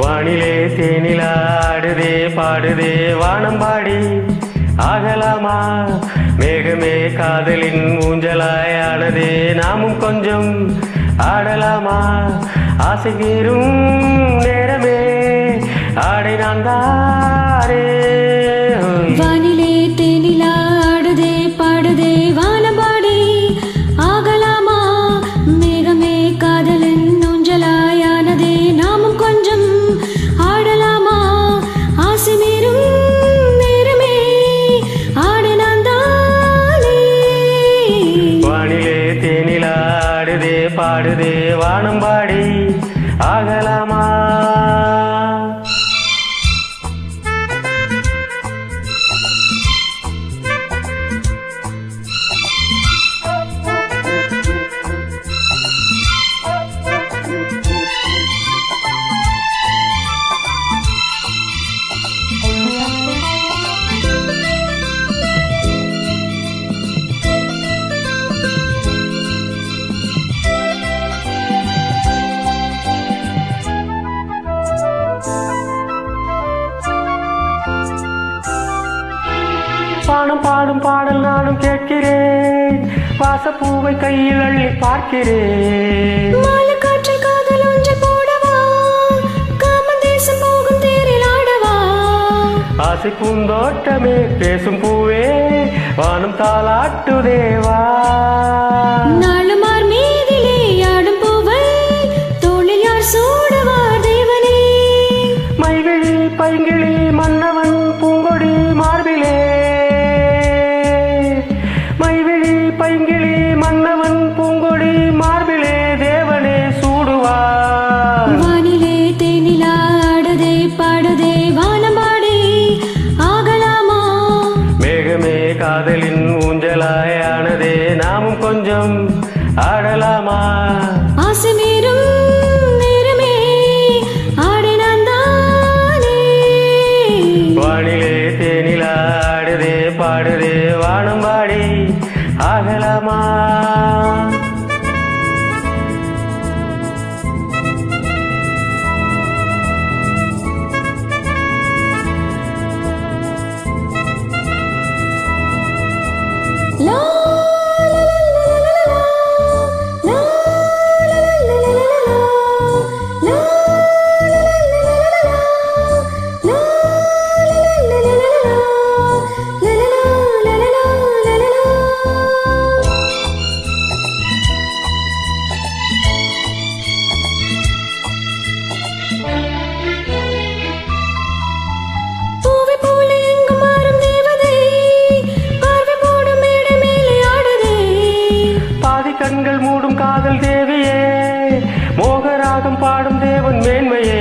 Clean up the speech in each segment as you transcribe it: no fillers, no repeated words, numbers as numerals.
வானிலே தேனிலா ஆடுதே பாடுதே வானம்பாடி ஆகலாமா மேகமே காதலின் ஊஞ்சலாய் ஆனதே நாமும் கொஞ்சம் ஆடலாமா ஆசை தீரும் நேரமே ஆடை நான் தாரே வானிலே தேனிலா ஆடுதே பாடுதே வானம்பாடி ஆகலாமா மேகமே காதலின் ஊஞ்சலாயானதே நாமும் கொஞ்சம் ஆடலாமா ஆசை மீறும் நேரமே ஆடு நான் தானே வானிலே தேனிலா ஆடுதே பாடுதே வானம்பாடி ஆகலாமா பாடம் பாடும் பாடல் நானும் கேட்கிறேன் வாசப்பூவை கையில் அள்ளி பார்க்கிறேன் மாலக்காற்றை காதல் ஒன்று போடவா காமதேசம் போகும் தேரில் ஆடவா ஆசை பூந்தோட்டமே பேசும் பூவே வானம் தாலாட்டுதேவா நாளுமார் மீதிலே ஆடும் பூவை தோளில் யார் சூடுவார் தேவனே மைவிழி பைங்கிழி மன்னவன் பூங்கொடி மார்பிலே மைவிழி பைங்கிழி மன்னவன் பூங்கொடி மார்பிலே தேவனே சூடுவார் வானிலே தேனிலா ஆடுதே பாடுதே வானம்பாடி ஆகலாமா மேகமே காதலின் ஊஞ்சலாயானதே நாமும் கொஞ்சம் ஆடலாமா ஆசை மீறும் நேரமே ஆடு நான் தானே வானிலே தேனிலா ஆடுதே பாடுதே வானம்பாடி ஆகலாமா லா லா லா பூவை போல எங்கும் மாறும் தேவதை பார்வை போடும் மேடை மேலே ஆடுதே பாதி கண்கள் மூடும் காதல் தேவியே மோகராகம் பாடும் தேவன் மேன்மையே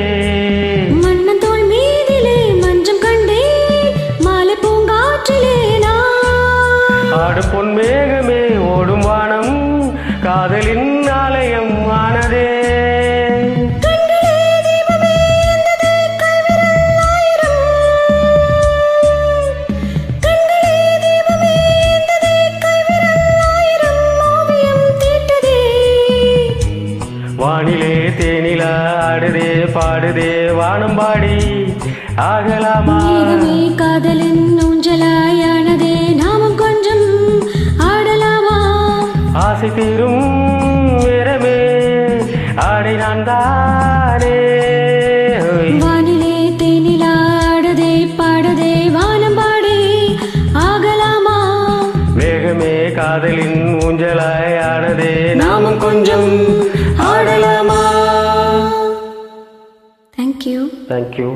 மன்னன் தோள் மீதிலே மஞ்சம் கண்டே மாலை பூங்காற்றிலே நான் ஆடும் பொன் மேகமே ஓடும் வானம் காதலின் ஆலயம் ஆனதே கண்களே தீபமே எந்ததே கைவிரல் ஆயிரம் கண்களே தீபமே எந்ததே கைவிரல் ஆயிரம் ஓவியம் தீட்டுதே வானிலே தேனிலா ஆடுதே பாடுதே வானம்பாடி ஆகலாமா மேகமே காதலின் ஊஞ்சலாயானதே நாமும் கொஞ்சம் ஆடலாமா ஆசை தீரும் நேரமே ஆடை நான் தானே வானிலே தேனிலா ஆடுதே பாடுதே வானம்பாடி ஆகலாமா மேகமே காதலின் ஊஞ்சலாயானதே நாமும் கொஞ்சம் ஆடலாமா தேங்க்யூ தேங்க்யூ